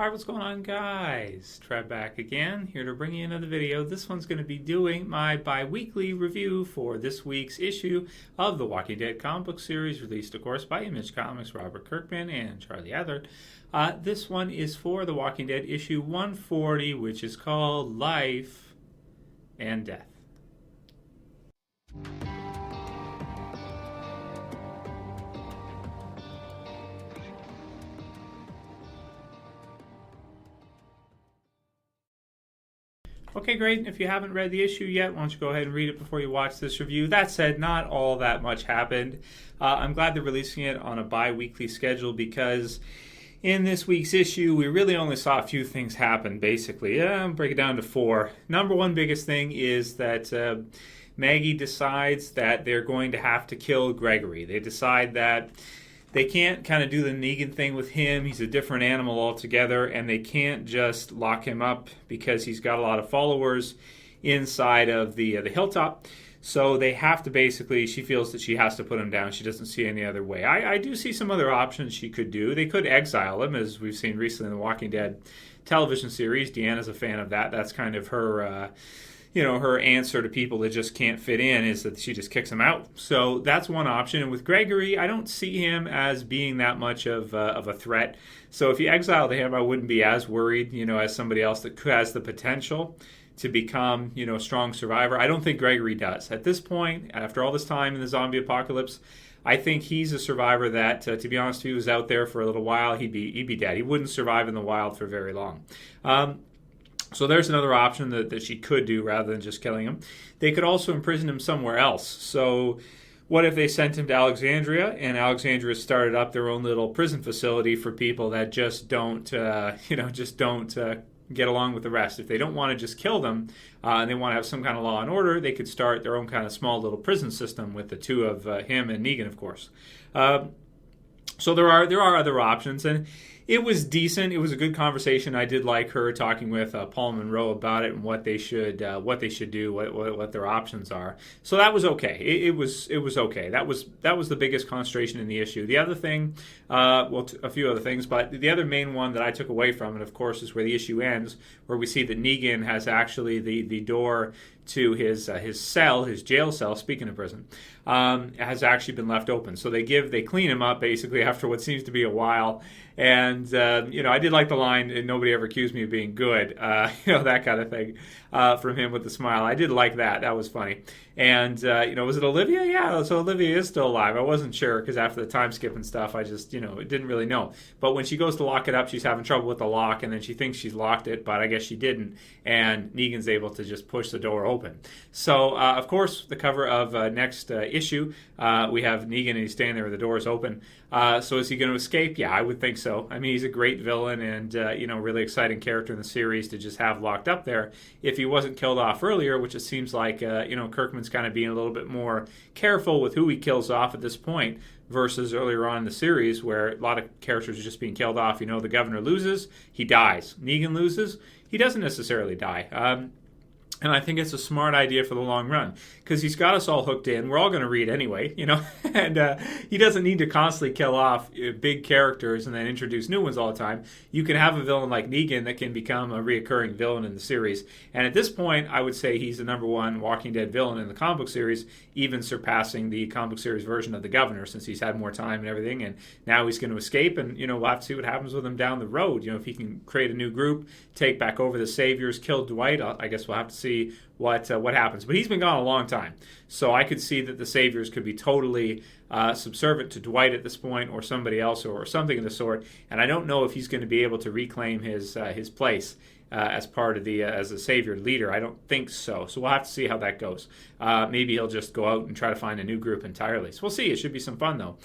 Alright, what's going on, guys? Trev back again, here to bring you another video. This one's going to be doing my bi-weekly review for this week's issue of the Walking Dead comic book series, released, of course, by Image Comics, Robert Kirkman, and Charlie Adlard. This one is for the Walking Dead issue 140, which is called Life and Death. Okay, great. If you haven't read the issue yet, why don't you go ahead and read it before you watch this review. That said, not all that much happened. I'm glad they're releasing it on a bi-weekly schedule because in this week's issue, we really only saw a few things happen, basically. I'll break it down to four. Number one biggest thing is that Maggie decides that they're going to have to kill Gregory. They decide that they can't kind of do the Negan thing with him. He's a different animal altogether, and they can't just lock him up because he's got a lot of followers inside of the hilltop. So they have to basically, she feels that she has to put him down. She doesn't see any other way. I do see some other options she could do. They could exile him, as we've seen recently in the Walking Dead television series. Deanna's a fan of that. That's kind of her... her answer to people that just can't fit in is that she just kicks them out. So that's one option. And with Gregory, I don't see him as being that much of a threat. So if you exiled him, I wouldn't be as worried, as somebody else that has the potential to become, a strong survivor. I don't think Gregory does. At this point, after all this time in the zombie apocalypse, I think he's a survivor that, to be honest, if he was out there for a little while, he'd be dead. He wouldn't survive in the wild for very long. So there's another option that she could do rather than just killing him. They could also imprison him somewhere else. So what if they sent him to Alexandria, and Alexandria started up their own little prison facility for people that just don't, get along with the rest? If they don't want to just kill them, and they want to have some kind of law and order, they could start their own kind of small little prison system with the two of him and Negan, of course. So there are other options, and it was decent. It was a good conversation. I did like her talking with Paul Monroe about it and what they should do, what their options are. So that was okay. It was okay. That was the biggest concentration in the issue. The other thing, a few other things, but the other main one that I took away from it, of course, is where the issue ends, where we see that Negan has actually the door to his cell, his jail cell, speaking of prison, has actually been left open. So they clean him up basically after what seems to be a while. And, I did like the line, and nobody ever accused me of being good, that kind of thing, from him with the smile. I did like that. That was funny. And, was it Olivia? Yeah, so Olivia is still alive. I wasn't sure because after the time skip and stuff, I just, didn't really know. But when she goes to lock it up, she's having trouble with the lock, and then she thinks she's locked it, but I guess she didn't. And Negan's able to just push the door open. So, of course, the cover of next issue, we have Negan, and he's standing there with the doors open. So is he going to escape? Yeah, I would think so. I mean, he's a great villain and, really exciting character in the series to just have locked up there. If he wasn't killed off earlier, which it seems like, Kirkman's kind of being a little bit more careful with who he kills off at this point versus earlier on in the series where a lot of characters are just being killed off. The governor loses, he dies. Negan loses, he doesn't necessarily die. And I think it's a smart idea for the long run because he's got us all hooked in. We're all going to read anyway, and he doesn't need to constantly kill off big characters and then introduce new ones all the time. You can have a villain like Negan that can become a reoccurring villain in the series. And at this point, I would say he's the number one Walking Dead villain in the comic book series, even surpassing the comic book series version of the Governor since he's had more time and everything. And now he's going to escape, and we'll have to see what happens with him down the road. If he can create a new group, take back over the Saviors, kill Dwight, I guess we'll have to see what happens. But he's been gone a long time. So I could see that the Saviors could be totally subservient to Dwight at this point or somebody else or something of the sort. And I don't know if he's going to be able to reclaim his place as part of as a Savior leader. I don't think so. So we'll have to see how that goes. Maybe he'll just go out and try to find a new group entirely. So we'll see. It should be some fun, though.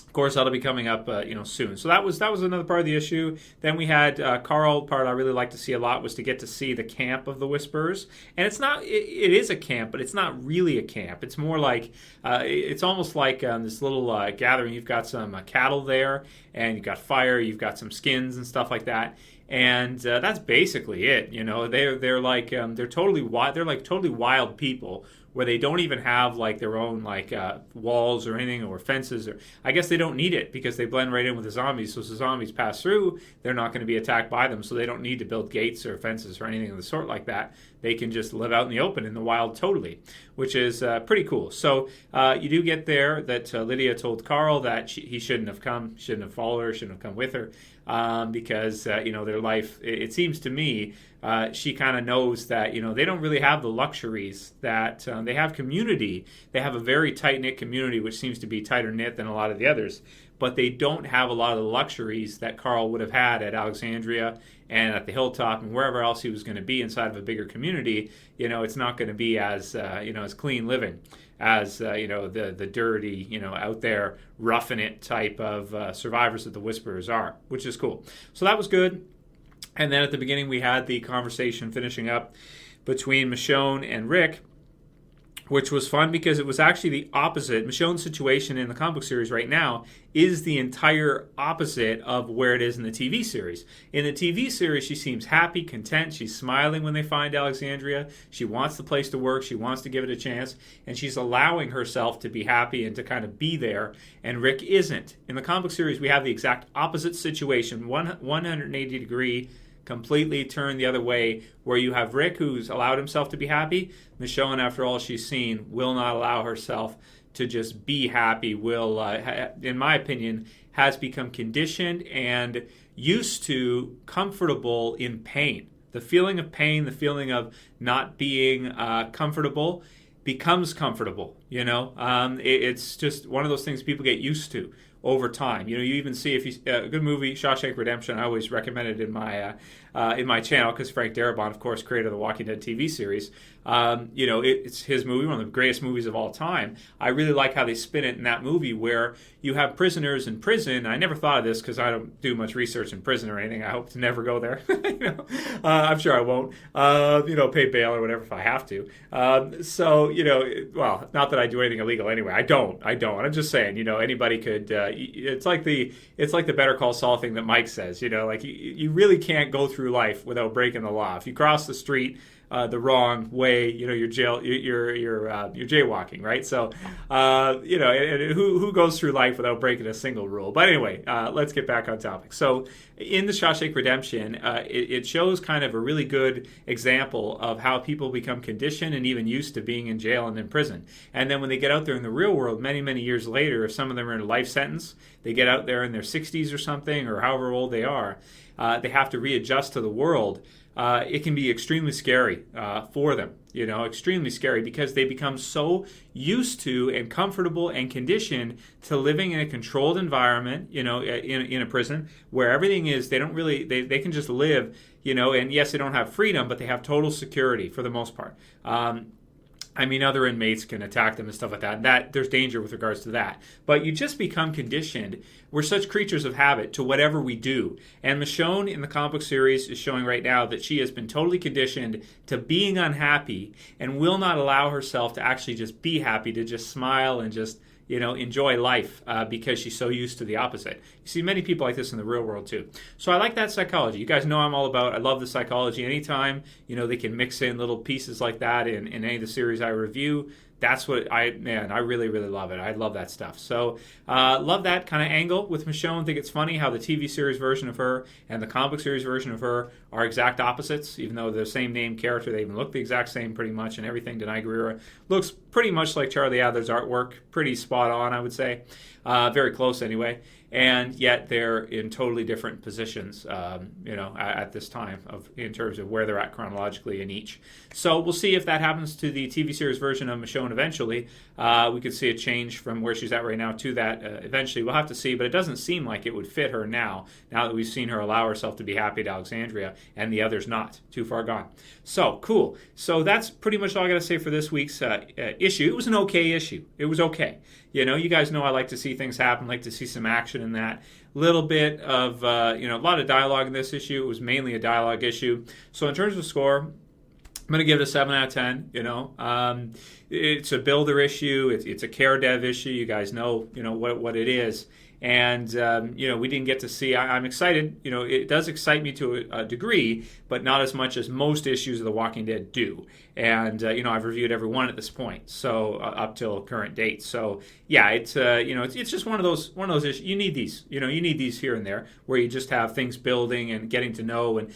Of course, that'll be coming up, soon. So that was another part of the issue. Then we had Carl. Part I really like to see a lot was to get to see the camp of the Whisperers. And it's not. It is a camp, but it's not really a camp. It's more like it's almost like this little gathering. You've got some cattle there, and you've got fire. You've got some skins and stuff like that. And that's basically it. They're like totally wild. They're like totally wild people where they don't even have like their own like walls or anything or fences, or I guess they don't need it because they blend right in with the zombies. So as the zombies pass through, they're not going to be attacked by them, so they don't need to build gates or fences or anything of the sort like that. They can just live out in the open, in the wild, totally, which is pretty cool. So you do get there that Lydia told Carl that he shouldn't have come, shouldn't have followed her, shouldn't have come with her, because their life. It seems to me she kind of knows that they don't really have the luxuries that they have. Community. They have a very tight knit community, which seems to be tighter knit than a lot of the others. But they don't have a lot of the luxuries that Carl would have had at Alexandria and at the Hilltop and wherever else he was going to be inside of a bigger community. It's not going to be as as clean living as the dirty out there roughing it type of survivors that the Whisperers are, which is cool. So that was good. And then at the beginning we had the conversation finishing up between Michonne and Rick, which was fun because it was actually the opposite. Michonne's situation in the comic book series right now is the entire opposite of where it is in the TV series. In the TV series, she seems happy, content. She's smiling when they find Alexandria. She wants the place to work. She wants to give it a chance. And she's allowing herself to be happy and to kind of be there. And Rick isn't. In the comic book series, we have the exact opposite situation, 180 degree completely turned the other way, where you have Rick, who's allowed himself to be happy. Michonne, after all she's seen, will not allow herself to just be happy, will, in my opinion, has become conditioned and used to comfortable in pain. The feeling of pain, the feeling of not being comfortable becomes comfortable, It's just one of those things people get used to over time. You even see, if you a good movie, Shawshank Redemption, I always recommend it in my channel because Frank Darabont, of course, creator of the Walking Dead TV series. It's his movie, one of the greatest movies of all time. I really like how they spin it in that movie, where you have prisoners in prison. I never thought of this because I don't do much research in prison or anything. I hope to never go there. I'm sure I won't. Pay bail or whatever if I have to. Well, not that I do anything illegal anyway. I don't. I'm just saying, anybody could. It's like the Better Call Saul thing that Mike says. You really can't go through life without breaking the law. If you cross the street the wrong way, you're jaywalking, right? So, and who goes through life without breaking a single rule? But anyway, let's get back on topic. So, in the Shawshank Redemption, it shows kind of a really good example of how people become conditioned and even used to being in jail and in prison. And then when they get out there in the real world, many, many years later, if some of them are in a life sentence, they get out there in their 60s or something, or however old they are, they have to readjust to the world. It can be extremely scary for them, extremely scary, because they become so used to and comfortable and conditioned to living in a controlled environment, in a prison where everything is, they don't really, they can just live, and yes, they don't have freedom, but they have total security for the most part. Other inmates can attack them and stuff like that. That there's danger with regards to that. But you just become conditioned. We're such creatures of habit to whatever we do. And Michonne in the comic book series is showing right now that she has been totally conditioned to being unhappy and will not allow herself to actually just be happy, to just smile and just enjoy life because she's so used to the opposite. You see many people like this in the real world too. So I like that psychology. You guys know I'm all about, I love the psychology. Anytime, they can mix in little pieces like that in any of the series I review. That's what I really, really love it. I love that stuff. So, love that kind of angle with Michonne. Think it's funny how the TV series version of her and the comic book series version of her are exact opposites, even though they're the same name character. They even look the exact same pretty much, and everything. Denai Guerrero looks pretty much like Charlie Adler's artwork. Pretty spot on, I would say. Very close anyway. And yet they're in totally different positions, at this time in terms of where they're at chronologically in each. So we'll see if that happens to the TV series version of Michonne eventually. We could see a change from where she's at right now to that eventually. We'll have to see, but it doesn't seem like it would fit her now that we've seen her allow herself to be happy at Alexandria and the others not. Too far gone. So, cool. So that's pretty much all I got to say for this week's issue. It was an okay issue. It was okay. You guys know I like to see things happen, like to see some action in that. Little bit of, a lot of dialogue in this issue. It was mainly a dialogue issue. So in terms of score, I'm going to give it a 7 out of 10. It's a builder issue. It's a care dev issue. You guys know, what it is. and we didn't get to see. I'm excited. It does excite me to a degree, but not as much as most issues of The Walking Dead do. And I've reviewed every one at this point, so up till current date. So yeah, it's just one of those issues. You need these. You need these here and there where you just have things building and getting to know. And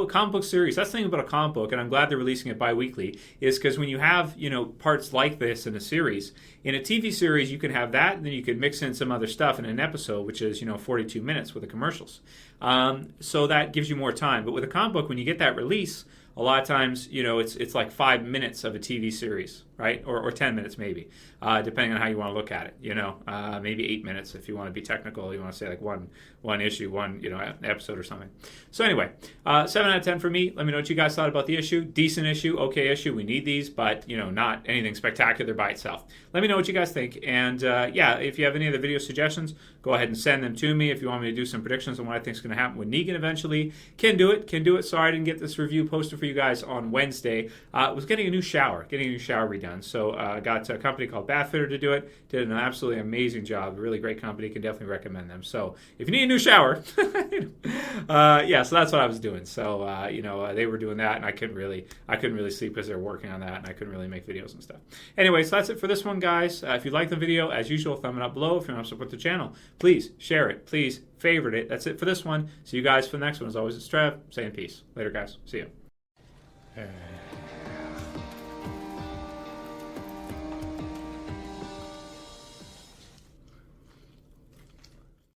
comic book series. That's the thing about a comic book, and I'm glad they're releasing it bi-weekly. Is because when you have parts like this in a series, in a TV series, you can have that, and then you can mix in some other stuff in an episode, which is 42 minutes with the commercials. So that gives you more time. But with a comic book, when you get that release, a lot of times, it's like 5 minutes of a TV series, right? Or 10 minutes maybe, depending on how you want to look at it. Maybe 8 minutes if you want to be technical. You want to say like one issue, one episode or something. So anyway, 7 out of 10 for me. Let me know what you guys thought about the issue. Decent issue, okay issue. We need these, but not anything spectacular by itself. Let me know what you guys think. And if you have any other video suggestions, go ahead and send them to me. If you want me to do some predictions on what I think is going to happen with Negan eventually, can do it. Sorry I didn't get this review posted for you guys on Wednesday. Was getting a new shower redone. So I got a company called Bathfitter to do it. Did an absolutely amazing job. A really great company. Can definitely recommend them. So if you need a new shower, so that's what I was doing. So they were doing that, and I couldn't really sleep because they were working on that, and I couldn't really make videos and stuff. Anyway, so that's it for this one, guys. If you like the video, as usual, thumb it up below. If you want to support the channel, please share it. Please favorite it. That's it for this one. See you guys for the next one. As always, it's Trev saying peace. Later, guys. See you.